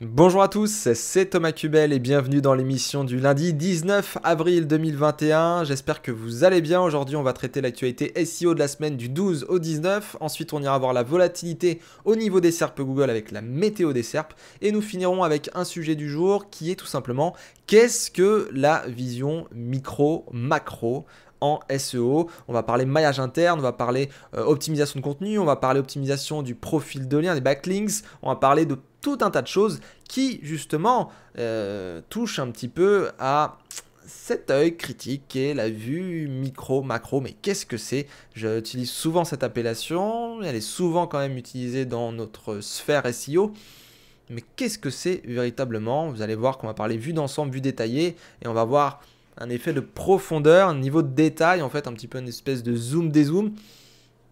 Bonjour à tous, c'est Thomas Cubel et bienvenue dans l'émission du lundi 19 avril 2021. J'espère que vous allez bien. Aujourd'hui, on va traiter l'actualité SEO de la semaine du 12 au 19. Ensuite, on ira voir la volatilité au niveau des SERP Google avec la météo des SERP. Et nous finirons avec un sujet du jour qui est tout simplement qu'est-ce que la vision micro-macro en SEO. On va parler maillage interne, on va parler optimisation de contenu, on va parler optimisation du profil de lien, des backlinks, on va parler de tout un tas de choses qui justement touchent un petit peu à cet œil critique qui est la vue micro-macro. Mais qu'est-ce que c'est? J'utilise souvent cette appellation, elle est souvent quand même utilisée dans notre sphère SEO. Mais qu'est-ce que c'est véritablement? Vous allez voir qu'on va parler vue d'ensemble, vue détaillée, et on va voir un effet de profondeur, un niveau de détail, en fait un petit peu une espèce de zoom-dézoom.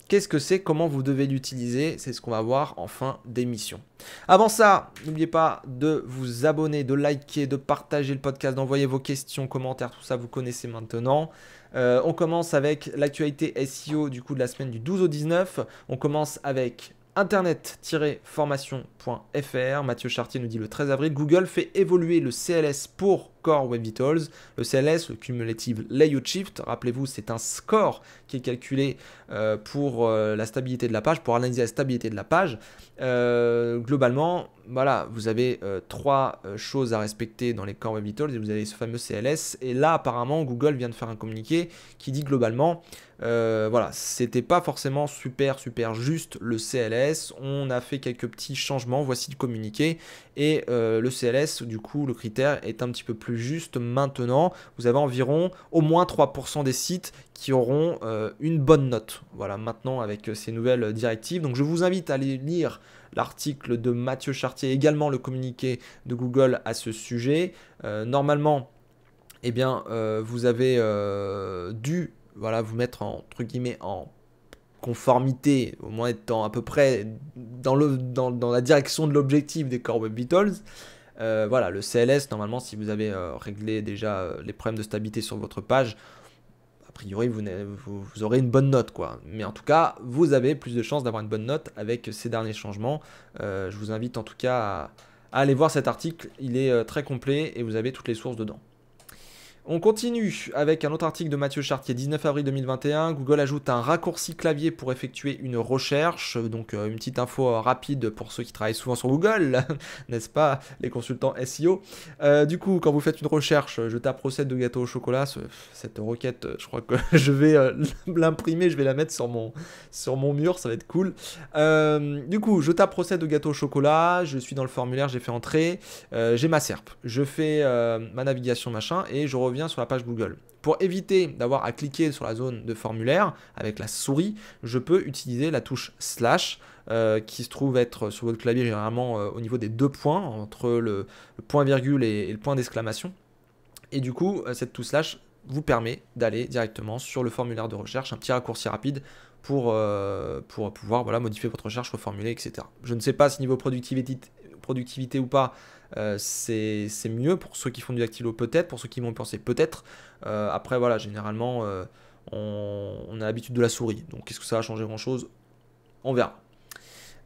Qu'est-ce que c'est? Comment vous devez l'utiliser? C'est ce qu'on va voir en fin d'émission. Avant ça, n'oubliez pas de vous abonner, de liker, de partager le podcast, d'envoyer vos questions, commentaires, tout ça vous connaissez maintenant. On commence avec l'actualité SEO du coup de la semaine du 12 au 19. On commence avec internet-formation.fr. Mathieu Chartier nous dit le 13 avril, Google fait évoluer le CLS pour Core Web Vitals. Le CLS, le Cumulative Layout Shift, rappelez-vous, c'est un score qui est calculé pour la stabilité de la page, pour analyser la stabilité de la page. Globalement, voilà, vous avez trois choses à respecter dans les Core Web Vitals et vous avez ce fameux CLS. Et là, apparemment, Google vient de faire un communiqué qui dit globalement, voilà, c'était pas forcément super juste le CLS. On a fait quelques petits changements. Voici le communiqué. Et le CLS, du coup, le critère est un petit peu plus juste maintenant. Vous avez environ au moins 3% des sites qui auront une bonne note. Voilà, maintenant avec ces nouvelles directives. Donc je vous invite à aller lire l'article de Mathieu Chartier, également le communiqué de Google à ce sujet. Normalement, eh bien, vous avez dû vous mettre entre guillemets en conformité, au moins étant à peu près dans la direction de l'objectif des Core Web Vitals. Voilà, le CLS, normalement, si vous avez réglé déjà les problèmes de stabilité sur votre page, a priori, vous aurez une bonne note, quoi. Mais en tout cas, vous avez plus de chances d'avoir une bonne note avec ces derniers changements. Je vous invite en tout cas à aller voir cet article. Il est très complet et vous avez toutes les sources dedans. On continue avec un autre article de Mathieu Chartier, 19 avril 2021. Google ajoute un raccourci clavier pour effectuer une recherche. Donc une petite info rapide pour ceux qui travaillent souvent sur Google, n'est-ce pas, les consultants SEO. Du coup, quand vous faites une recherche, je tape recette de gâteau au chocolat. Cette requête, je crois que je vais l'imprimer, je vais la mettre sur mon mur, ça va être cool. Du coup, je tape recette de gâteau au chocolat, je suis dans le formulaire, j'ai fait entrer, j'ai ma SERP, je fais ma navigation machin et je reviens sur la page Google. Pour éviter d'avoir à cliquer sur la zone de formulaire avec la souris, je peux utiliser la touche slash qui se trouve être sur votre clavier généralement au niveau des deux points, entre le point virgule et le point d'exclamation. Et du coup, cette touche slash vous permet d'aller directement sur le formulaire de recherche, un petit raccourci rapide pour pouvoir modifier votre recherche, reformuler, etc. Je ne sais pas si niveau productivité ou pas, c'est mieux pour ceux qui font du dactylo peut-être, pour ceux qui vont penser peut-être. Après voilà, généralement on a l'habitude de la souris, donc est-ce que ça va changer grand-chose? On verra.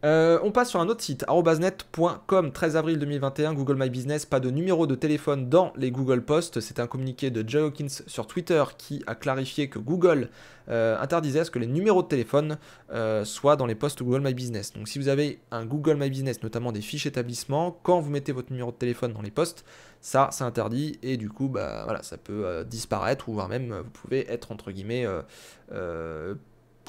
On passe sur un autre site, arobasnet.com, 13 avril 2021, Google My Business, pas de numéro de téléphone dans les Google Posts. C'est un communiqué de Jay Hawkins sur Twitter qui a clarifié que Google interdisait à ce que les numéros de téléphone soient dans les posts Google My Business. Donc si vous avez un Google My Business, notamment des fiches établissements, quand vous mettez votre numéro de téléphone dans les posts, ça c'est interdit et du coup voilà, ça peut disparaître ou voire même vous pouvez être entre guillemets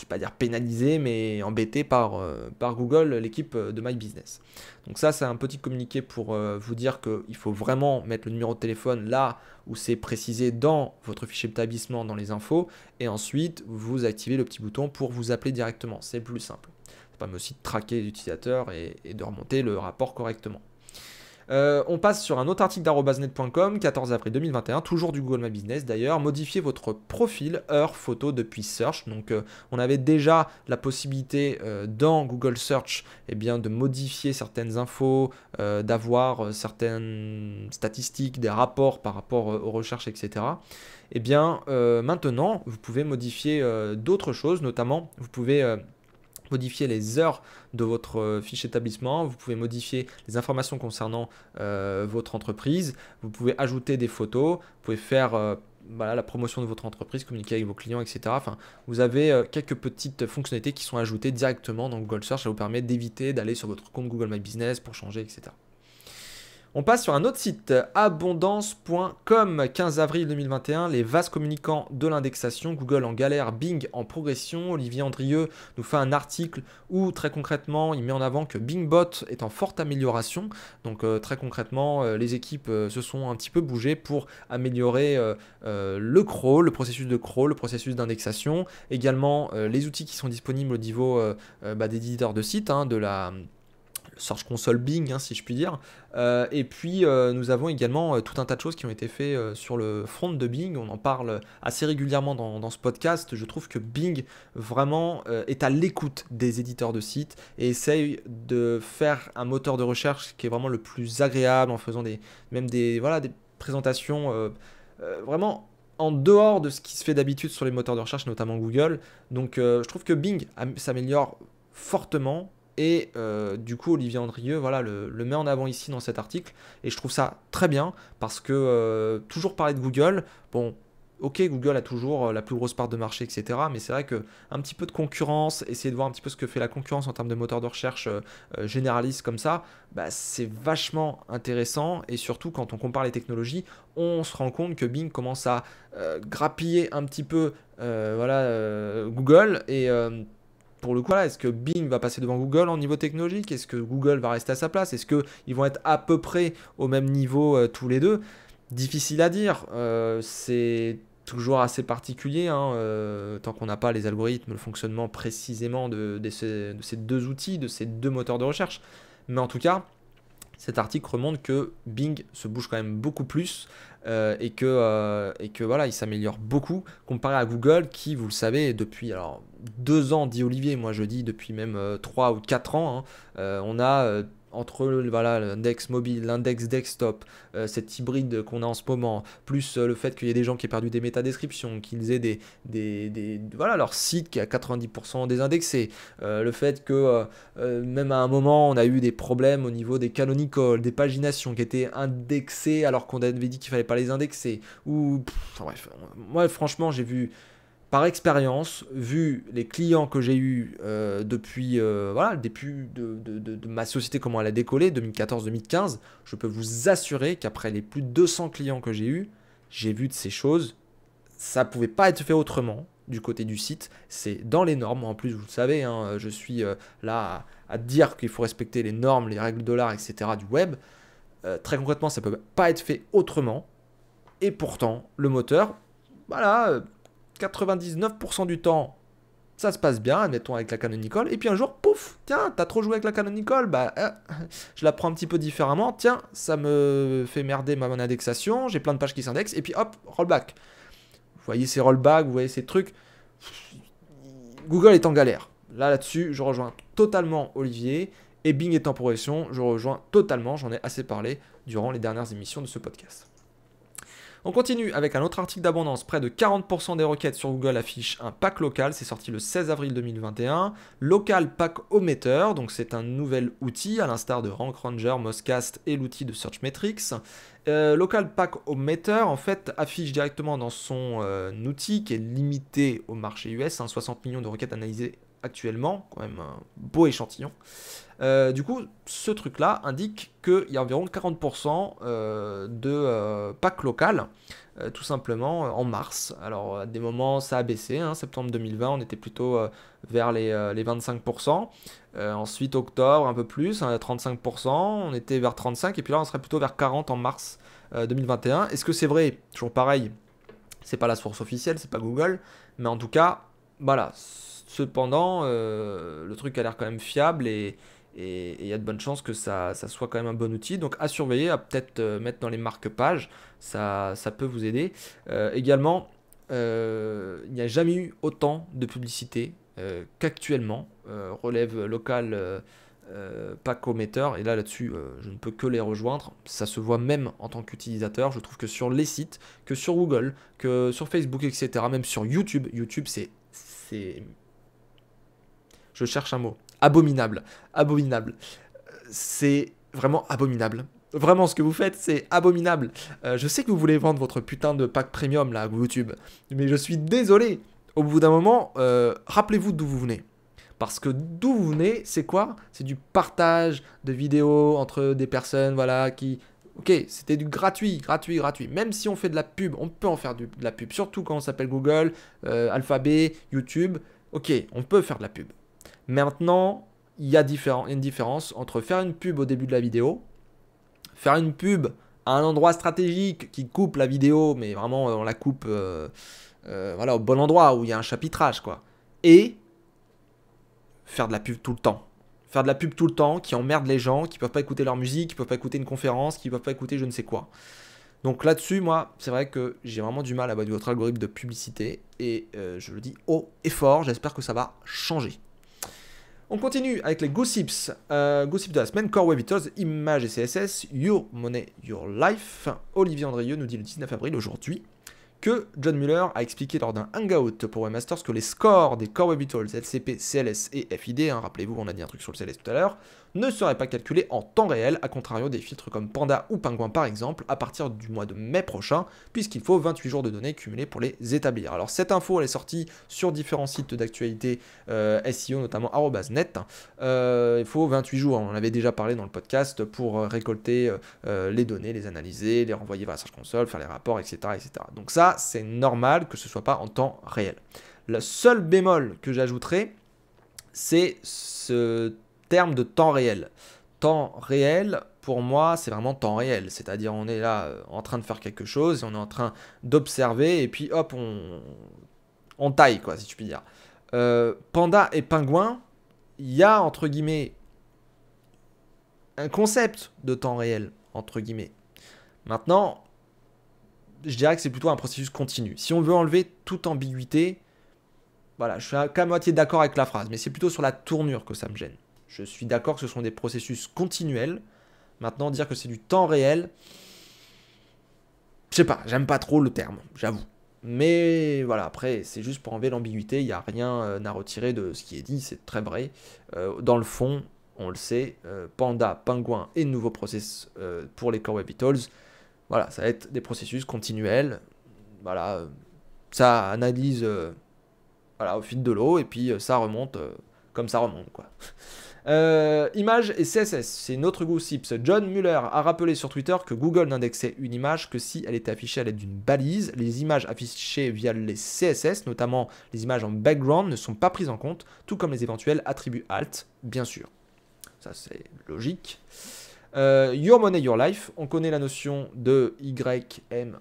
je ne vais pas dire pénalisé, mais embêté par Google, l'équipe de My Business. Donc ça, c'est un petit communiqué pour vous dire qu'il faut vraiment mettre le numéro de téléphone là où c'est précisé dans votre fichier d'établissement, dans les infos, et ensuite, vous activez le petit bouton pour vous appeler directement. C'est plus simple. Ça permet aussi de traquer l'utilisateur et de remonter le rapport correctement. On passe sur un autre article d'arobasnet.com, 14 avril 2021, toujours du Google My Business d'ailleurs. Modifier votre profil heure photo depuis Search. Donc on avait déjà la possibilité dans Google Search de modifier certaines infos, d'avoir certaines statistiques, des rapports par rapport aux recherches, etc. Maintenant, vous pouvez modifier d'autres choses, notamment vous pouvez modifier les heures de votre fiche établissement, vous pouvez modifier les informations concernant votre entreprise, vous pouvez ajouter des photos, vous pouvez faire voilà, la promotion de votre entreprise, communiquer avec vos clients, etc. Enfin, vous avez quelques petites fonctionnalités qui sont ajoutées directement dans Google Search. Ça vous permet d'éviter d'aller sur votre compte Google My Business pour changer, etc. On passe sur un autre site, abondance.com, 15 avril 2021, les vases communicants de l'indexation, Google en galère, Bing en progression. Olivier Andrieux nous fait un article où très concrètement il met en avant que BingBot est en forte amélioration. Donc très concrètement les équipes se sont un petit peu bougées pour améliorer le crawl, le processus de crawl, le processus d'indexation. Également les outils qui sont disponibles au niveau des éditeurs de sites, de la Search Console Bing, si je puis dire. Et puis, nous avons également tout un tas de choses qui ont été faites sur le front de Bing. On en parle assez régulièrement dans ce podcast. Je trouve que Bing, vraiment, est à l'écoute des éditeurs de sites et essaye de faire un moteur de recherche qui est vraiment le plus agréable en faisant des présentations vraiment en dehors de ce qui se fait d'habitude sur les moteurs de recherche, notamment Google. Donc, je trouve que Bing s'améliore fortement. Et du coup, Olivier Andrieux le met en avant ici dans cet article. Et je trouve ça très bien parce que toujours parler de Google, bon, ok, Google a toujours la plus grosse part de marché, etc. Mais c'est vrai qu'un petit peu de concurrence, essayer de voir un petit peu ce que fait la concurrence en termes de moteur de recherche généraliste comme ça, c'est vachement intéressant. Et surtout, quand on compare les technologies, on se rend compte que Bing commence à grappiller un petit peu Google et pour le coup, est-ce que Bing va passer devant Google en niveau technologique? Est-ce que Google va rester à sa place? Est-ce qu'ils vont être à peu près au même niveau tous les deux? Difficile à dire. C'est toujours assez particulier tant qu'on n'a pas les algorithmes, le fonctionnement précisément de ces deux outils, de ces deux moteurs de recherche. Mais en tout cas, cet article remonte que Bing se bouge quand même beaucoup plus et que voilà, il s'améliore beaucoup comparé à Google qui, vous le savez, depuis 2 ans, dit Olivier, moi je dis depuis même 3 ou 4 ans, on a entre l'index mobile, l'index desktop, cet hybride qu'on a en ce moment, plus le fait qu'il y ait des gens qui aient perdu des métadescriptions, qu'ils aient leur site qui est à 90% désindexé, le fait que même à un moment on a eu des problèmes au niveau des canonical, des paginations qui étaient indexées alors qu'on avait dit qu'il fallait pas les indexer, ou bref, moi franchement j'ai vu par expérience, vu les clients que j'ai eus depuis le début de ma société, comment elle a décollé, 2014-2015, je peux vous assurer qu'après les plus de 200 clients que j'ai eus, j'ai vu de ces choses. Ça ne pouvait pas être fait autrement du côté du site. C'est dans les normes. En plus, vous le savez, je suis là à dire qu'il faut respecter les normes, les règles de l'art, etc. du web. Très concrètement, ça ne peut pas être fait autrement. Et pourtant, le moteur, 99% du temps, ça se passe bien, admettons avec la canonical, et puis un jour, pouf, tiens, t'as trop joué avec la canonical, je la prends un petit peu différemment, tiens, ça me fait merder ma indexation, j'ai plein de pages qui s'indexent, et puis hop, rollback. Vous voyez ces rollbacks, vous voyez ces trucs, Google est en galère. Là-dessus, je rejoins totalement Olivier, et Bing est en progression, je rejoins totalement, j'en ai assez parlé durant les dernières émissions de ce podcast. On continue avec un autre article d'abondance. Près de 40% des requêtes sur Google affichent un pack local. C'est sorti le 16 avril 2021. Local Pack-O-Meter, donc c'est un nouvel outil à l'instar de Rank Ranger, Mozzcast et l'outil de Searchmetrics. Local Pack-O-Meter en fait affiche directement dans son outil qui est limité au marché US, 60 millions de requêtes analysées actuellement, quand même un beau échantillon. Du coup, ce truc-là indique qu'il y a environ 40% de pack local, tout simplement en mars. Alors, à des moments, ça a baissé. Septembre 2020, on était plutôt vers les 25%. Ensuite, octobre, un peu plus, 35%. On était vers 35%. Et puis là, on serait plutôt vers 40% en mars 2021. Est-ce que c'est vrai? Toujours pareil, c'est pas la source officielle, c'est pas Google. Mais en tout cas, voilà. Cependant, le truc a l'air quand même fiable et il y a de bonnes chances que ça soit quand même un bon outil. Donc à surveiller, à peut-être mettre dans les marque-pages, ça peut vous aider. Également, il n'y a jamais eu autant de publicité qu'actuellement. Relève local Pack-O-Meter. Et là-dessus, je ne peux que les rejoindre. Ça se voit même en tant qu'utilisateur. Je trouve que sur les sites, que sur Google, que sur Facebook, etc., même sur YouTube. YouTube, c'est je cherche un mot. Abominable. Abominable. C'est vraiment abominable. Vraiment, ce que vous faites, c'est abominable. Je sais que vous voulez vendre votre putain de pack premium là, YouTube, mais je suis désolé. Au bout d'un moment, rappelez-vous d'où vous venez. Parce que d'où vous venez, c'est quoi? C'est du partage de vidéos entre des personnes, voilà, qui... Ok, c'était du gratuit. Même si on fait de la pub, on peut en faire de la pub. Surtout quand on s'appelle Google, Alphabet, YouTube. Ok, on peut faire de la pub. Maintenant, il y a une différence entre faire une pub au début de la vidéo, faire une pub à un endroit stratégique qui coupe la vidéo, mais vraiment on la coupe voilà, au bon endroit où il y a un chapitrage, quoi. Et faire de la pub tout le temps. Faire de la pub tout le temps qui emmerde les gens, qui peuvent pas écouter leur musique, qui peuvent pas écouter une conférence, qui peuvent pas écouter je ne sais quoi. Donc là-dessus, moi, c'est vrai que j'ai vraiment du mal avec votre algorithme de publicité et je le dis haut et fort, j'espère que ça va changer. On continue avec les gossips. Gossip de la semaine, Core Web Vitals, images et CSS, Your Money, Your Life. Olivier Andrieux nous dit le 19 avril aujourd'hui que John Mueller a expliqué lors d'un hangout pour Webmasters que les scores des Core Web Vitals, LCP, CLS et FID, rappelez-vous, on a dit un truc sur le CLS tout à l'heure, ne seraient pas calculés en temps réel, à contrario des filtres comme Panda ou Penguin par exemple, à partir du mois de mai prochain, puisqu'il faut 28 jours de données cumulées pour les établir. Alors cette info, elle est sortie sur différents sites d'actualité SEO, notamment @net. Il faut 28 jours, on en avait déjà parlé dans le podcast, pour récolter les données, les analyser, les renvoyer vers la Search Console, faire les rapports, etc. etc. Donc ça, c'est normal que ce ne soit pas en temps réel. Le seul bémol que j'ajouterai, c'est ce terme de temps réel. Temps réel, pour moi, c'est vraiment temps réel. C'est-à-dire, on est là en train de faire quelque chose, et on est en train d'observer, et puis hop, on taille, quoi, si je puis dire. Panda et Pingouin, il y a, entre guillemets, un concept de temps réel, entre guillemets. Maintenant, je dirais que c'est plutôt un processus continu. Si on veut enlever toute ambiguïté, voilà, je suis qu'à moitié d'accord avec la phrase, mais c'est plutôt sur la tournure que ça me gêne. Je suis d'accord que ce sont des processus continuels. Maintenant, dire que c'est du temps réel, je sais pas, j'aime pas trop le terme, j'avoue. Mais voilà, après, c'est juste pour enlever l'ambiguïté, il n'y a rien à retirer de ce qui est dit, c'est très vrai. Dans le fond, on le sait, Panda, Penguin et nouveau process pour les Core Web Vitals, voilà, ça va être des processus continuels. Voilà, ça analyse voilà, au fil de l'eau et puis ça remonte comme ça remonte, quoi. Images et CSS, c'est notre gossip. John Mueller a rappelé sur Twitter que Google n'indexait une image que si elle était affichée à l'aide d'une balise. Les images affichées via les CSS, notamment les images en background, ne sont pas prises en compte, tout comme les éventuels attributs alt, bien sûr. Ça, c'est logique. Your Money, Your Life, on connaît la notion de YMYL,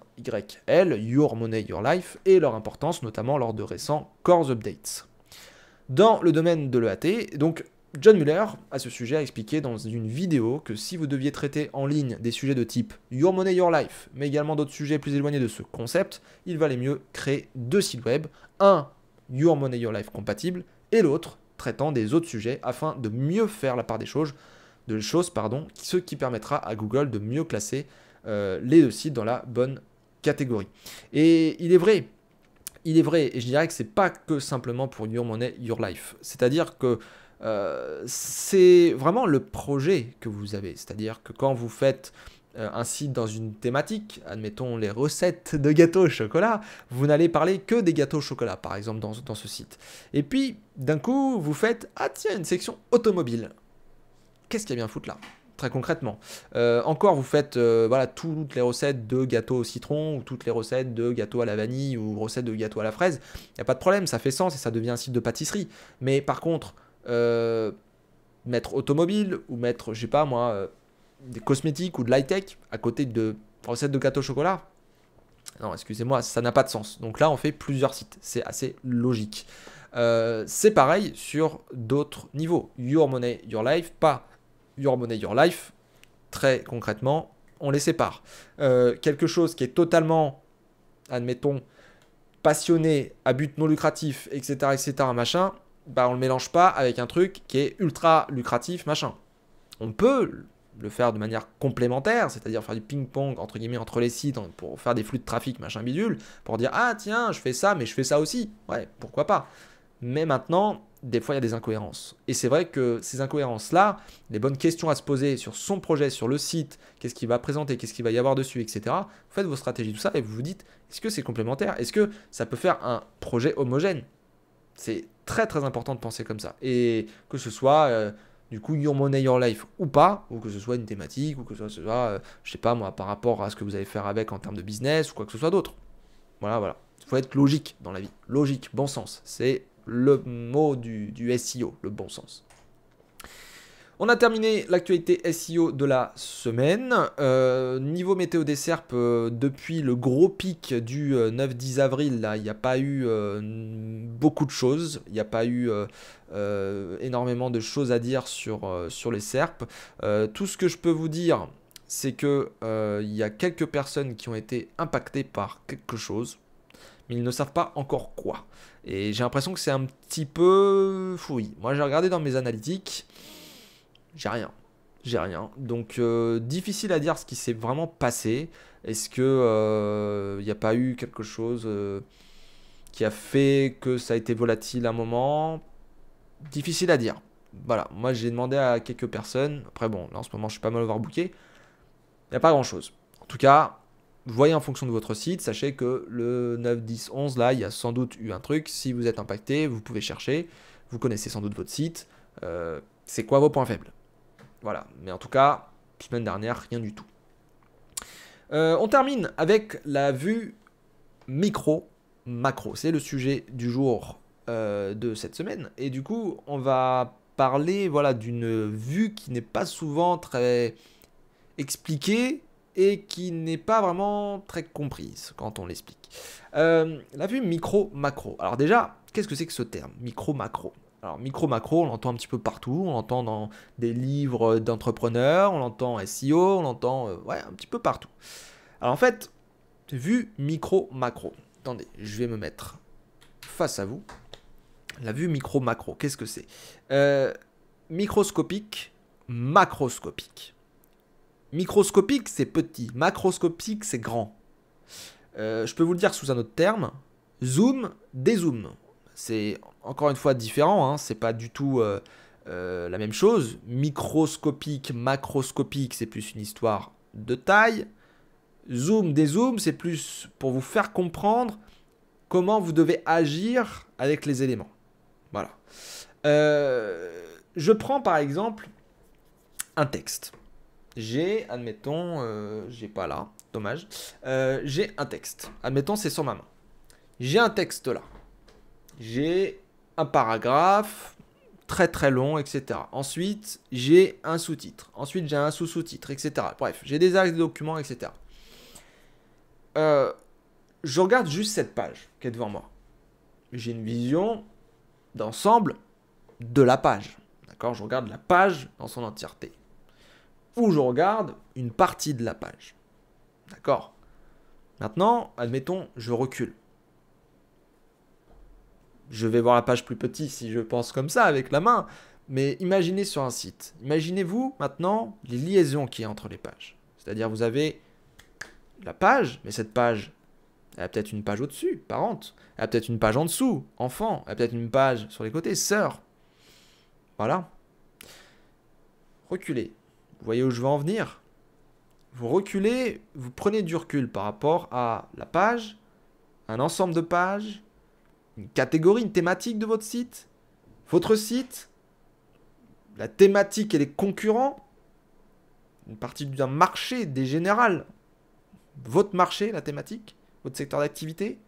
Your Money, Your Life, et leur importance, notamment lors de récents Core Updates. Dans le domaine de l'EAT, donc John Mueller, à ce sujet, a expliqué dans une vidéo que si vous deviez traiter en ligne des sujets de type Your Money, Your Life, mais également d'autres sujets plus éloignés de ce concept, il valait mieux créer deux sites web, un Your Money, Your Life compatible, et l'autre traitant des autres sujets afin de mieux faire la part des choses, ce qui permettra à Google de mieux classer les deux sites dans la bonne catégorie. Et il est vrai, et je dirais que c'est pas que simplement pour Your Money, Your Life. C'est-à-dire que c'est vraiment le projet que vous avez. C'est-à-dire que quand vous faites un site dans une thématique, admettons les recettes de gâteaux au chocolat, vous n'allez parler que des gâteaux au chocolat, par exemple, dans ce site. Et puis, d'un coup, vous faites, ah tiens, une section automobile. Qu'est-ce qu'il y a bien à foutre là ? Très concrètement. Encore, vous faites voilà, toutes les recettes de gâteaux au citron, ou toutes les recettes de gâteaux à la vanille, ou recettes de gâteaux à la fraise. Il n'y a pas de problème, ça fait sens et ça devient un site de pâtisserie. Mais par contre, mettre automobile, ou mettre, je sais pas moi, des cosmétiques ou de l'high-tech à côté de recettes de gâteaux au chocolat, non, excusez-moi, ça n'a pas de sens. Donc là, on fait plusieurs sites. C'est assez logique. C'est pareil sur d'autres niveaux. Your Money, Your Life, pas Your Money, Your Life, très concrètement, on les sépare. Quelque chose qui est totalement, admettons, passionné, à but non lucratif, etc., etc., machin, bah on le mélange pas avec un truc qui est ultra lucratif, machin. On peut le faire de manière complémentaire, c'est-à-dire faire du ping-pong, entre guillemets, entre les sites, pour faire des flux de trafic, machin bidule, pour dire, ah tiens, je fais ça, mais je fais ça aussi. Ouais, pourquoi pas. Mais maintenant, des fois il y a des incohérences. Et c'est vrai que ces incohérences-là, les bonnes questions à se poser sur son projet, sur le site, qu'est-ce qu'il va présenter, qu'est-ce qu'il va y avoir dessus, etc. Vous faites vos stratégies, tout ça, et vous vous dites, est-ce que c'est complémentaire? Est-ce que ça peut faire un projet homogène? C'est très très important de penser comme ça. Et que ce soit du coup Your Money, Your Life ou pas, ou que ce soit une thématique, ou que ce soit je sais pas moi, par rapport à ce que vous allez faire avec en termes de business, ou quoi que ce soit d'autre. Voilà, voilà. Il faut être logique dans la vie. Logique, bon sens. C'est le mot du SEO, le bon sens. On a terminé l'actualité SEO de la semaine. Niveau météo des SERP, depuis le gros pic du 9-10 avril, là, il n'y a pas eu beaucoup de choses. Il n'y a pas eu énormément de choses à dire sur les SERP. Tout ce que je peux vous dire, c'est que il y a quelques personnes qui ont été impactées par quelque chose, mais ils ne savent pas encore quoi. Et j'ai l'impression que c'est un petit peu fouillis. Moi, j'ai regardé dans mes analytiques. J'ai rien. J'ai rien. Donc, difficile à dire ce qui s'est vraiment passé. Est-ce que il n'y a pas eu quelque chose qui a fait que ça a été volatile à un moment? Difficile à dire. Voilà. Moi, j'ai demandé à quelques personnes. Après, bon, là, en ce moment, je suis pas mal overbooké. Il n'y a pas grand-chose. En tout cas, voyez en fonction de votre site. Sachez que le 9, 10, 11, là, il y a sans doute eu un truc. Si vous êtes impacté, vous pouvez chercher. Vous connaissez sans doute votre site. C'est quoi vos points faibles? Voilà, mais en tout cas, semaine dernière, rien du tout. On termine avec la vue micro-macro. C'est le sujet du jour de cette semaine. Et du coup, on va parler voilà, d'une vue qui n'est pas souvent très expliquée et qui n'est pas vraiment très comprise quand on l'explique. La vue micro-macro. Alors déjà, qu'est-ce que c'est que ce terme, micro-macro? Alors, micro-macro, on l'entend un petit peu partout, on l'entend dans des livres d'entrepreneurs, on l'entend SEO, on l'entend ouais, un petit peu partout. Alors en fait, vue micro-macro. Attendez, je vais me mettre face à vous. La vue micro-macro, qu'est-ce que c'est? Microscopique, macroscopique. Microscopique, c'est petit. Macroscopique, c'est grand. Je peux vous le dire sous un autre terme. Zoom, dézoom. C'est encore une fois différent, hein, c'est pas du tout la même chose. Microscopique, macroscopique, c'est plus une histoire de taille. Zoom, dézoom, c'est plus pour vous faire comprendre comment vous devez agir avec les éléments. Voilà. Je prends par exemple un texte. J'ai, admettons, j'ai pas là, dommage. J'ai un texte. Admettons, c'est sur ma main. J'ai un texte là. J'ai un paragraphe très très long, etc. Ensuite, j'ai un sous-titre. Ensuite, j'ai un sous-sous-titre, etc. Bref, j'ai des axes de documents, etc. Je regarde juste cette page qui est devant moi. J'ai une vision d'ensemble de la page. D'accord? Je regarde la page dans son entièreté. Ou je regarde une partie de la page. D'accord? Maintenant, admettons, je recule. Je vais voir la page plus petite si je pense comme ça avec la main. Mais imaginez sur un site. Imaginez-vous maintenant les liaisons qu'il y a entre les pages. C'est-à-dire vous avez la page, mais cette page, elle a peut-être une page au-dessus, parente. Elle a peut-être une page en dessous, enfant. Elle a peut-être une page sur les côtés, sœur. Voilà. Reculez. Vous voyez où je veux en venir? Vous reculez, vous prenez du recul par rapport à la page, un ensemble de pages, une catégorie, une thématique de votre site, la thématique et les concurrents, une partie d'un marché, des générales, votre marché, la thématique, votre secteur d'activité.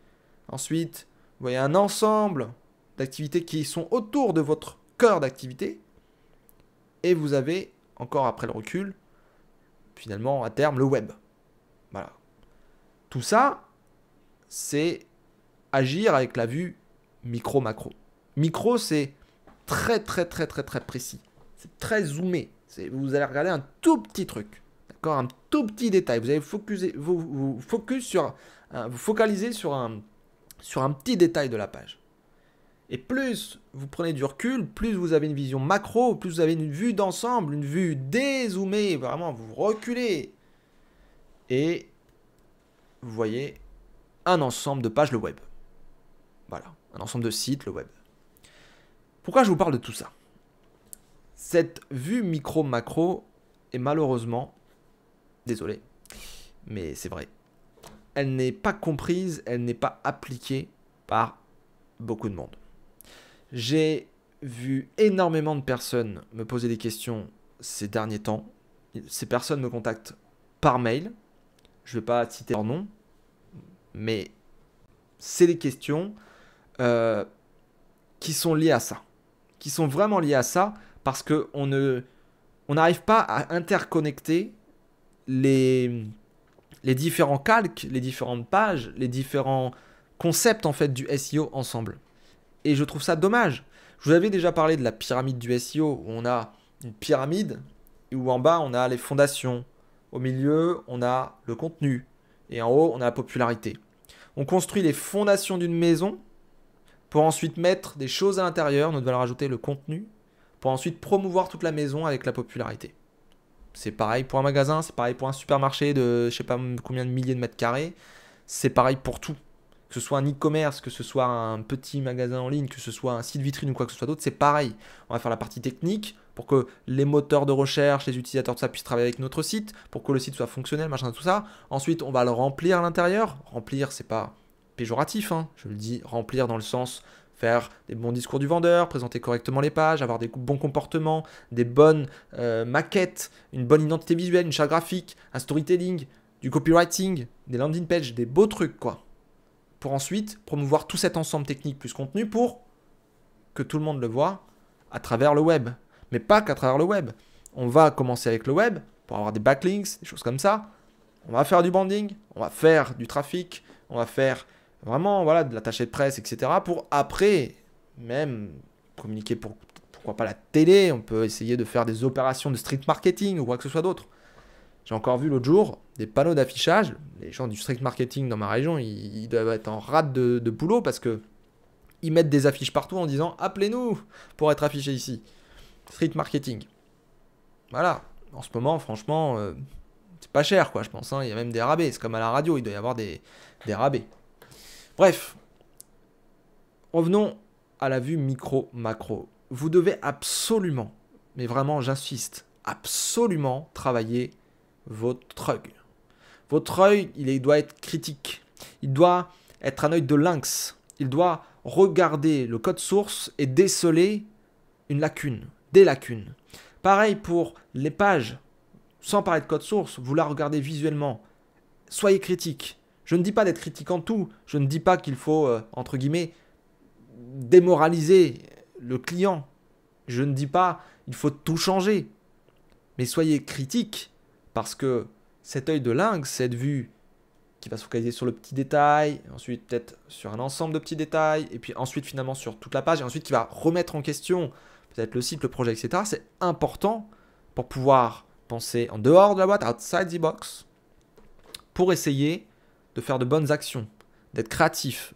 Ensuite, vous voyez un ensemble d'activités qui sont autour de votre cœur d'activité. Et vous avez, encore après le recul, finalement, à terme, le web. Voilà. Tout ça, c'est agir avec la vue micro-macro. Micro, c'est très précis. C'est très zoomé. Vous allez regarder un tout petit truc. D'accord? Un tout petit détail. Vous allez vous focaliser sur un petit détail de la page. Et plus vous prenez du recul, plus vous avez une vision macro, plus vous avez une vue d'ensemble, une vue dézoomée. Vraiment, vous reculez. Et vous voyez un ensemble de pages, le web. Voilà, un ensemble de sites, le web. Pourquoi je vous parle de tout ça? Cette vue micro-macro est malheureusement, désolé, mais c'est vrai, elle n'est pas comprise, elle n'est pas appliquée par beaucoup de monde. J'ai vu énormément de personnes me poser des questions ces derniers temps. Ces personnes me contactent par mail. Je ne vais pas citer leur nom, mais c'est des questions qui sont liées à ça. Qui sont vraiment liées à ça parce qu'on n'arrive pas à interconnecter les différents calques, les différentes pages, les différents concepts en fait du SEO ensemble. Et je trouve ça dommage. Je vous avais déjà parlé de la pyramide du SEO, où on a une pyramide, où en bas on a les fondations, au milieu on a le contenu, et en haut on a la popularité. On construit les fondations d'une maison, pour ensuite mettre des choses à l'intérieur, nous devons rajouter le contenu, pour ensuite promouvoir toute la maison avec la popularité. C'est pareil pour un magasin, c'est pareil pour un supermarché de je sais pas combien de milliers de mètres carrés, c'est pareil pour tout. Que ce soit un e-commerce, que ce soit un petit magasin en ligne, que ce soit un site vitrine ou quoi que ce soit d'autre, c'est pareil. On va faire la partie technique pour que les moteurs de recherche, les utilisateurs de ça puissent travailler avec notre site, pour que le site soit fonctionnel, machin, tout ça. Ensuite, on va le remplir à l'intérieur. Remplir, c'est pas péjoratif, hein. Je le dis, remplir dans le sens faire des bons discours du vendeur, présenter correctement les pages, avoir des bons comportements, des bonnes maquettes, une bonne identité visuelle, une charte graphique, un storytelling, du copywriting, des landing pages, des beaux trucs, quoi. Pour ensuite promouvoir tout cet ensemble technique plus contenu pour que tout le monde le voit à travers le web. Mais pas qu'à travers le web. On va commencer avec le web pour avoir des backlinks, des choses comme ça. On va faire du branding, on va faire du trafic, on va faire vraiment voilà, de l'attaché de presse, etc. Pour après, même communiquer pourquoi pas la télé. On peut essayer de faire des opérations de street marketing ou quoi que ce soit d'autre. J'ai encore vu l'autre jour des panneaux d'affichage. Les gens du street marketing dans ma région, ils doivent être en rate de boulot parce que ils mettent des affiches partout en disant appelez-nous pour être affiché ici. Street marketing. Voilà. En ce moment, franchement, c'est pas cher, quoi, je pense. Hein. Il y a même des rabais. C'est comme à la radio, il doit y avoir des rabais. Bref. Revenons à la vue micro-macro. Vous devez absolument, mais vraiment, j'insiste, absolument travailler votre œil. Votre œil, il doit être critique. Il doit être un œil de lynx. Il doit regarder le code source et déceler une lacune, des lacunes. Pareil pour les pages. Sans parler de code source, vous la regardez visuellement. Soyez critique. Je ne dis pas d'être critique en tout. Je ne dis pas qu'il faut, entre guillemets, démoraliser le client. Je ne dis pas il faut tout changer. Mais soyez critique. Parce que cet œil de lynx, cette vue qui va se focaliser sur le petit détail, ensuite peut-être sur un ensemble de petits détails, et puis ensuite finalement sur toute la page, et ensuite qui va remettre en question peut-être le site, le projet, etc. C'est important pour pouvoir penser en dehors de la boîte, outside the box, pour essayer de faire de bonnes actions, d'être créatif,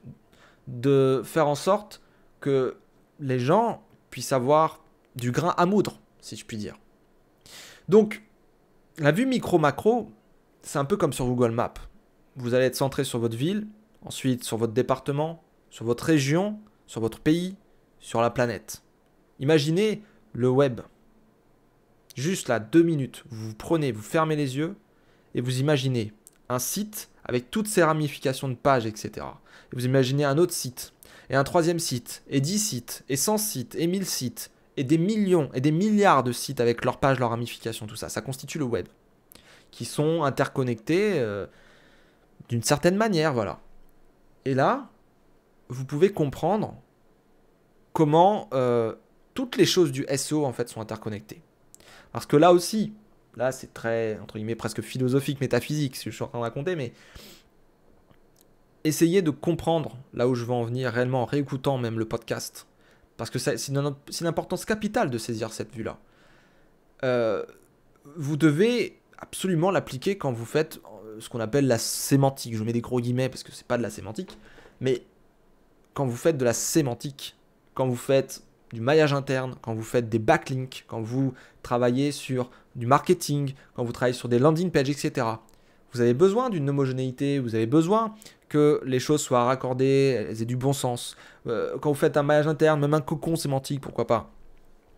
de faire en sorte que les gens puissent avoir du grain à moudre, si je puis dire. Donc, la vue micro-macro, c'est un peu comme sur Google Maps. Vous allez être centré sur votre ville, ensuite sur votre département, sur votre région, sur votre pays, sur la planète. Imaginez le web. Juste là, 2 minutes, vous prenez, vous fermez les yeux et vous imaginez un site avec toutes ses ramifications de pages, etc. Et vous imaginez un autre site, et un troisième site, et 10 sites, et 100 sites, et 1000 sites, et des millions et des milliards de sites avec leurs pages, leurs ramifications, tout ça. Ça constitue le web, qui sont interconnectés d'une certaine manière, voilà. Et là, vous pouvez comprendre comment toutes les choses du SEO en fait sont interconnectées. Parce que là aussi, là c'est très, entre guillemets, presque philosophique, métaphysique, ce que je suis en train de raconter, mais essayez de comprendre là où je veux en venir réellement en réécoutant même le podcast. Parce que c'est une importance capitale de saisir cette vue-là. Vous devez absolument l'appliquer quand vous faites ce qu'on appelle la sémantique. Je mets des gros guillemets parce que c'est pas de la sémantique. Mais quand vous faites de la sémantique, quand vous faites du maillage interne, quand vous faites des backlinks, quand vous travaillez sur du marketing, quand vous travaillez sur des landing pages, etc., Vous avez besoin d'une homogénéité, vous avez besoin que les choses soient raccordées, elles aient du bon sens. Quand vous faites un maillage interne, même un cocon sémantique, pourquoi pas.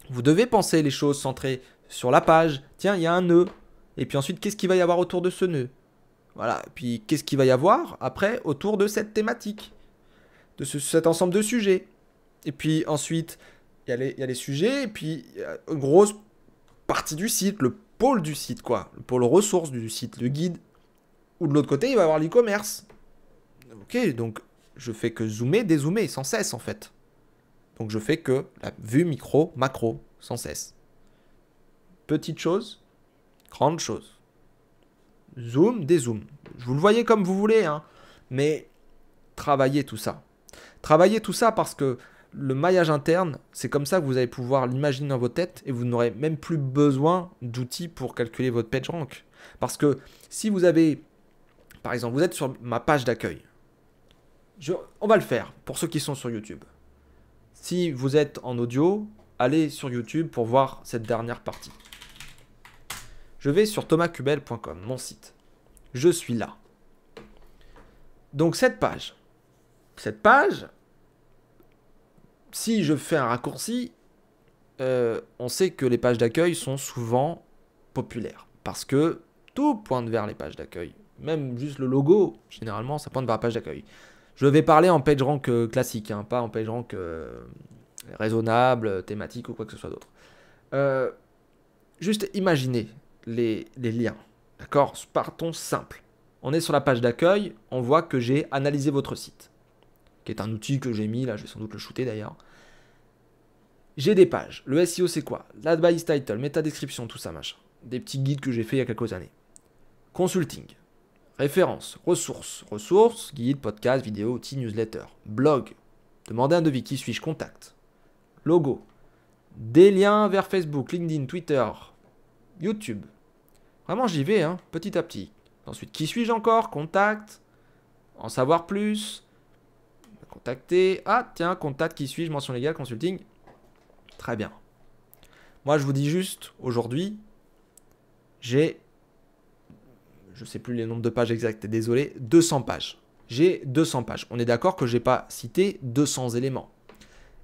Vous devez penser les choses centrées sur la page. Tiens, il y a un nœud. Et puis ensuite, qu'est-ce qu'il va y avoir autour de ce nœud? Voilà. Et puis, qu'est-ce qu'il va y avoir après autour de cette thématique, de cet ensemble de sujets. Et puis ensuite, il y a les sujets, et puis il y a une grosse partie du site, le pôle du site, quoi. Le pôle ressources du site, le guide. Ou de l'autre côté, il va y avoir l'e-commerce. Ok, donc je fais que zoomer, dézoomer sans cesse en fait. Donc je fais que la vue micro, macro, sans cesse. Petite chose, grande chose. Zoom, dézoom. Vous le voyez comme vous voulez, hein. Mais travaillez tout ça. Travaillez tout ça parce que le maillage interne, c'est comme ça que vous allez pouvoir l'imaginer dans votre tête et vous n'aurez même plus besoin d'outils pour calculer votre PageRank. Parce que si vous avez, par exemple, vous êtes sur ma page d'accueil. On va le faire pour ceux qui sont sur YouTube. Si vous êtes en audio, allez sur YouTube pour voir cette dernière partie. Je vais sur thomascubel.com, mon site. Je suis là. Donc cette page, si je fais un raccourci, on sait que les pages d'accueil sont souvent populaires. Parce que tout pointe vers les pages d'accueil. Même juste le logo, généralement, ça pointe vers la page d'accueil. Je vais parler en PageRank classique, hein, pas en PageRank raisonnable, thématique ou quoi que ce soit d'autre. Juste imaginez les liens. D'accord? Partons simple. On est sur la page d'accueil, on voit que j'ai analysé votre site, qui est un outil que j'ai mis, là je vais sans doute le shooter d'ailleurs. J'ai des pages. Le SEO c'est quoi? L'advice title, méta description, tout ça machin. Des petits guides que j'ai fait il y a quelques années. Consulting. Références, ressources, guide, podcast, vidéo, outils, newsletter, blog, demander un devis, qui suis-je, contact, logo, des liens vers Facebook, LinkedIn, Twitter, YouTube. Vraiment j'y vais, hein, petit à petit. Ensuite, qui suis-je encore, contact, en savoir plus, contacter, ah tiens, contact, qui suis-je, mention légale, consulting. Très bien. Moi je vous dis juste, aujourd'hui, j'ai... je ne sais plus les nombres de pages exactes, désolé, 200 pages. J'ai 200 pages. On est d'accord que je n'ai pas cité 200 éléments.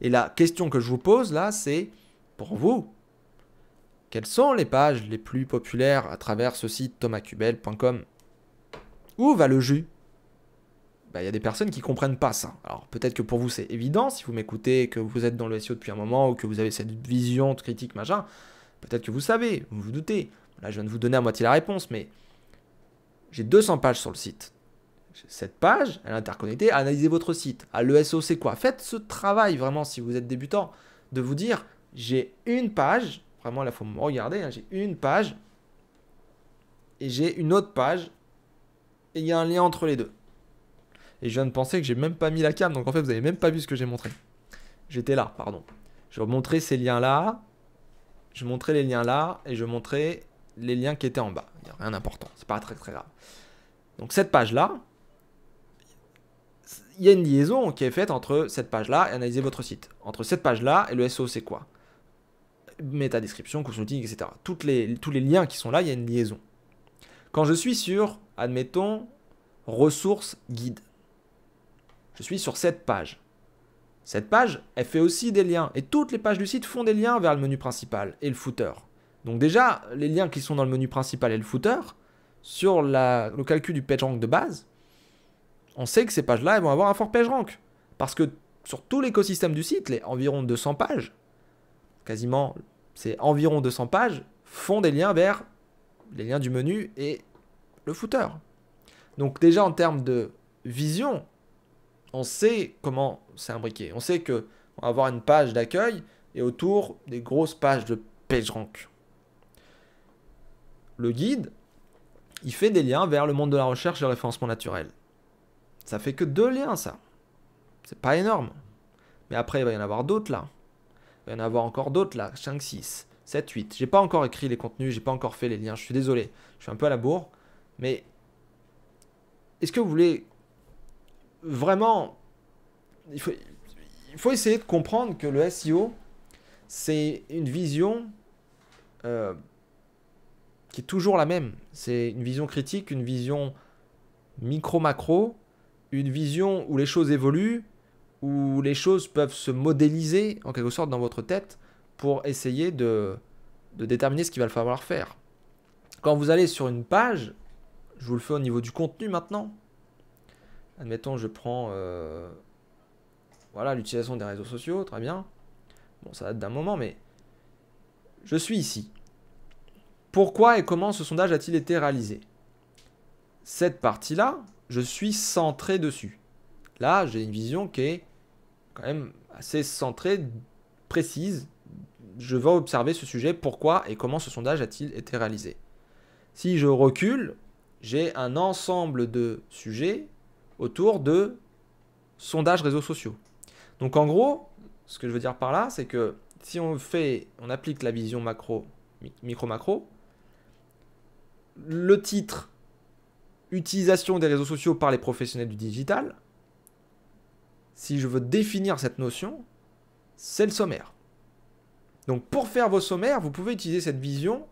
Et la question que je vous pose là, c'est, pour vous, quelles sont les pages les plus populaires à travers ce site thomascubel.com? Où va le jus? Il y a des personnes qui ne comprennent pas ça. Alors peut-être que pour vous c'est évident, si vous m'écoutez, que vous êtes dans le SEO depuis un moment, ou que vous avez cette vision de critique, machin, peut-être que vous savez, vous vous doutez. Là je viens de vous donner à moitié la réponse, mais... j'ai 200 pages sur le site. Cette page, elle est interconnectée, analysez votre site. Ah, le SEO, c'est quoi? Faites ce travail, vraiment, si vous êtes débutant, de vous dire, j'ai une page, vraiment, là, il faut me regarder, hein, j'ai une page, et j'ai une autre page, et il y a un lien entre les deux. Et je viens de penser que j'ai même pas mis la cam, donc en fait, vous n'avez même pas vu ce que j'ai montré. J'étais là, pardon. Je montrais ces liens-là, je montrais les liens là, et je montrais les liens qui étaient en bas. Il n'y a rien d'important, c'est pas très très grave. Donc cette page-là, il y a une liaison qui est faite entre cette page-là et analyser votre site. Entre cette page-là et le SEO, c'est quoi? Méta description, consulting, etc. Tous les liens qui sont là, il y a une liaison. Quand je suis sur, admettons, ressources guide, je suis sur cette page. Cette page, elle fait aussi des liens. Et toutes les pages du site font des liens vers le menu principal et le footer. Donc déjà, les liens qui sont dans le menu principal et le footer, sur le calcul du PageRank de base, on sait que ces pages-là, elles vont avoir un fort PageRank. Parce que sur tout l'écosystème du site, les environ 200 pages, quasiment, c'est environ 200 pages, font des liens vers les liens du menu et le footer. Donc déjà, en termes de vision, on sait comment c'est imbriqué. On sait qu'on va avoir une page d'accueil et autour des grosses pages de PageRank. Le guide, il fait des liens vers le monde de la recherche et le référencement naturel. Ça fait que 2 liens, ça. C'est pas énorme. Mais après, il va y en avoir d'autres, là. Il va y en avoir encore d'autres, là. 5, 6, 7, 8. J'ai pas encore écrit les contenus, j'ai pas encore fait les liens. Je suis désolé. Je suis un peu à la bourre. Mais est-ce que vous voulez vraiment... Il faut essayer de comprendre que le SEO, c'est une vision qui est toujours la même. C'est une vision critique, une vision micro-macro, une vision où les choses évoluent, où les choses peuvent se modéliser en quelque sorte dans votre tête pour essayer de déterminer ce qu'il va falloir faire. Quand vous allez sur une page, je vous le fais au niveau du contenu maintenant. Admettons, je prends voilà, l'utilisation des réseaux sociaux, très bien. Bon, ça date d'un moment, mais je suis ici. Pourquoi et comment ce sondage a-t-il été réalisé? Cette partie-là, je suis centré dessus. Là, j'ai une vision qui est quand même assez centrée, précise. Je vais observer ce sujet, pourquoi et comment ce sondage a-t-il été réalisé. Si je recule, j'ai un ensemble de sujets autour de sondages réseaux sociaux. Donc en gros, ce que je veux dire par là, c'est que si on applique la vision micro-macro, le titre utilisation des réseaux sociaux par les professionnels du digital, si je veux définir cette notion, c'est le sommaire. Donc pour faire vos sommaires, vous pouvez utiliser cette vision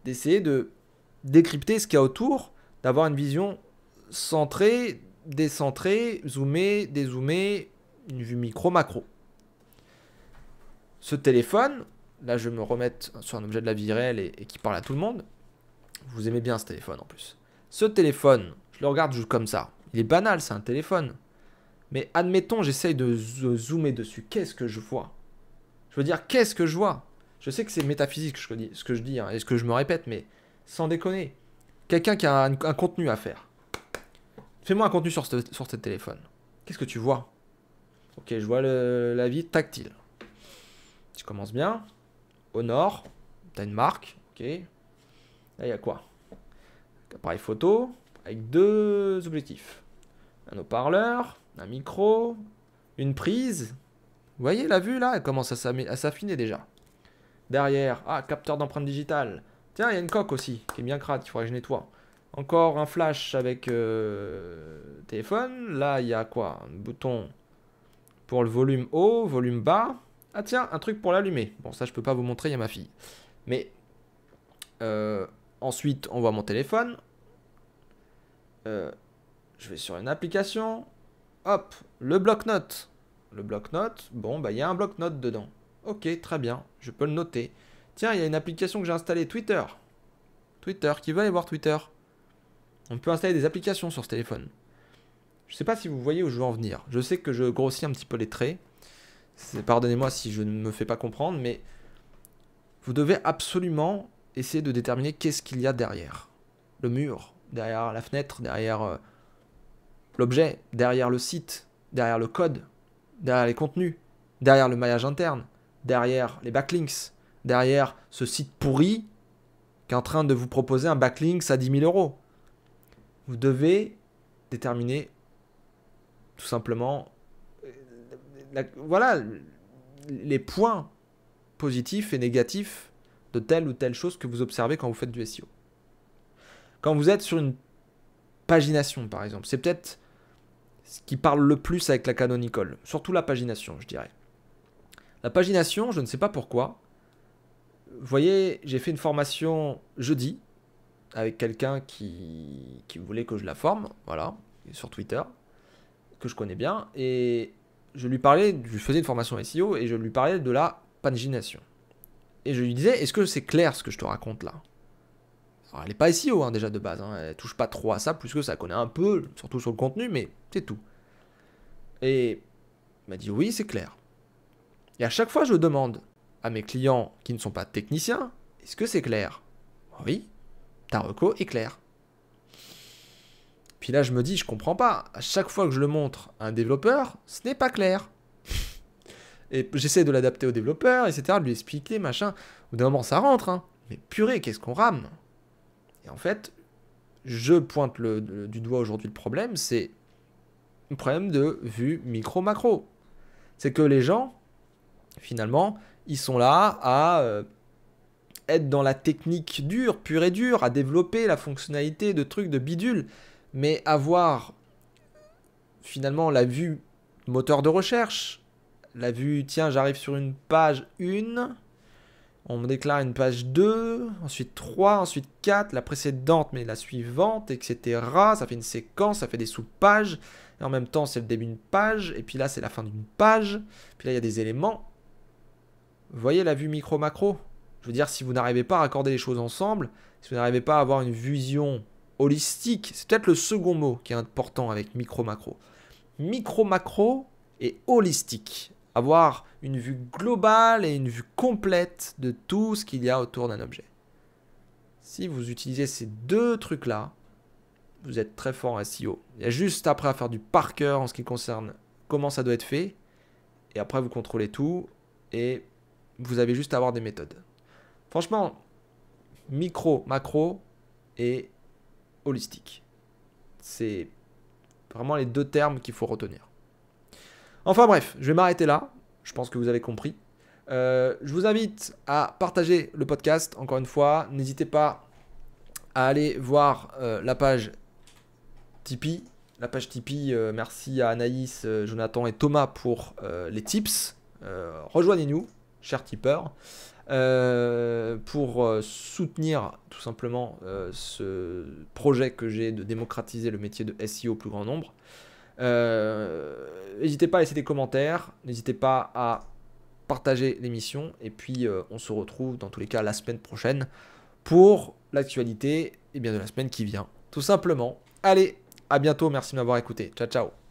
d'essayer de décrypter ce qu'il y a autour, d'avoir une vision centrée, décentrée, zoomée, dézoomée, une vue micro-macro. Ce téléphone, là je vais me remettre sur un objet de la vie réelle et qui parle à tout le monde. Vous aimez bien ce téléphone en plus. Ce téléphone, je le regarde juste comme ça. Il est banal, c'est un téléphone. Mais admettons, j'essaye de zoomer dessus. Qu'est-ce que je vois? Je veux dire, qu'est-ce que je vois? Je sais que c'est métaphysique ce que je dis hein, et ce que je me répète, mais sans déconner. Quelqu'un qui a un contenu à faire. Fais-moi un contenu sur ce téléphone. Qu'est-ce que tu vois? Ok, je vois la vie tactile. Tu commences bien. Au nord, tu as une marque. Ok. Là, il y a quoi? Un appareil photo avec deux objectifs. Un haut-parleur, un micro, une prise. Vous voyez la vue là? Elle commence à s'affiner déjà. Derrière, capteur d'empreinte digitale. Tiens, il y a une coque aussi qui est bien crade, il faudrait que je nettoie. Encore un flash avec téléphone. Là, il y a quoi? Un bouton pour le volume haut, volume bas. Ah tiens, un truc pour l'allumer. Bon, ça, je peux pas vous montrer, il y a ma fille. Mais ensuite, on voit mon téléphone. Je vais sur une application. Hop, le bloc-notes. Le bloc-notes, bon, bah il y a un bloc-notes dedans. Ok, très bien, je peux le noter. Tiens, il y a une application que j'ai installée, Twitter. Twitter, qui veut aller voir Twitter? On peut installer des applications sur ce téléphone. Je sais pas si vous voyez où je veux en venir. Je sais que je grossis un petit peu les traits. Pardonnez-moi si je ne me fais pas comprendre, mais vous devez absolument essayer de déterminer qu'est-ce qu'il y a derrière. Le mur, derrière la fenêtre, derrière l'objet, derrière le site, derrière le code, derrière les contenus, derrière le maillage interne, derrière les backlinks, derrière ce site pourri qui est en train de vous proposer un backlinks à 10 000 euros. Vous devez déterminer tout simplement voilà, les points positifs et négatifs de telle ou telle chose que vous observez quand vous faites du SEO. Quand vous êtes sur une pagination, par exemple, c'est peut-être ce qui parle le plus avec la canonical, surtout la pagination, je dirais. La pagination, je ne sais pas pourquoi. Vous voyez, j'ai fait une formation jeudi avec quelqu'un qui voulait que je la forme, voilà, sur Twitter, que je connais bien, et je lui faisais une formation SEO et je lui parlais de la pagination. Et je lui disais, est-ce que c'est clair ce que je te raconte là? Alors, elle n'est pas SEO hein, déjà de base, hein, elle touche pas trop à ça, plus que ça connaît un peu, surtout sur le contenu, mais c'est tout. Et il m'a dit oui, c'est clair. Et à chaque fois, je demande à mes clients qui ne sont pas techniciens, est-ce que c'est clair? Oui, ta reco est claire. Puis là, je me dis, je comprends pas. À chaque fois que je le montre à un développeur, ce n'est pas clair. Et j'essaie de l'adapter au développeur, etc., de lui expliquer, machin. Au bout d'un moment, ça rentre, hein. Mais purée, qu'est-ce qu'on rame? Et en fait, je pointe du doigt aujourd'hui le problème, c'est un problème de vue micro-macro. C'est que les gens, finalement, ils sont là à être dans la technique dure, pure et dure, à développer la fonctionnalité de trucs de bidule, mais avoir finalement la vue moteur de recherche, la vue, tiens, j'arrive sur une page 1, On me déclare une page 2, ensuite 3, ensuite 4, la précédente mais la suivante, etc. Ça fait une séquence, ça fait des sous-pages. Et en même temps, c'est le début d'une page. Et puis là, c'est la fin d'une page. Puis là, il y a des éléments. Vous voyez la vue micro-macro? Je veux dire, si vous n'arrivez pas à raccorder les choses ensemble, si vous n'arrivez pas à avoir une vision holistique, c'est peut-être le second mot qui est important avec micro-macro. Micro-macro et holistique. Avoir une vue globale et une vue complète de tout ce qu'il y a autour d'un objet. Si vous utilisez ces deux trucs-là, vous êtes très fort en SEO. Il y a juste après à faire du par cœur en ce qui concerne comment ça doit être fait. Et après, vous contrôlez tout. Et vous avez juste à avoir des méthodes. Franchement, micro, macro et holistique. C'est vraiment les deux termes qu'il faut retenir. Enfin bref, je vais m'arrêter là. Je pense que vous avez compris. Je vous invite à partager le podcast. Encore une fois, n'hésitez pas à aller voir la page Tipeee. La page Tipeee, merci à Anaïs, Jonathan et Thomas pour les tips. Rejoignez-nous, chers tipeurs, pour soutenir tout simplement ce projet que j'ai de démocratiser le métier de SEO au plus grand nombre. N'hésitez pas à laisser des commentaires, n'hésitez pas à partager l'émission et puis on se retrouve dans tous les cas la semaine prochaine pour l'actualité et bien de la semaine qui vient tout simplement. Allez, à bientôt, merci de m'avoir écouté, ciao ciao.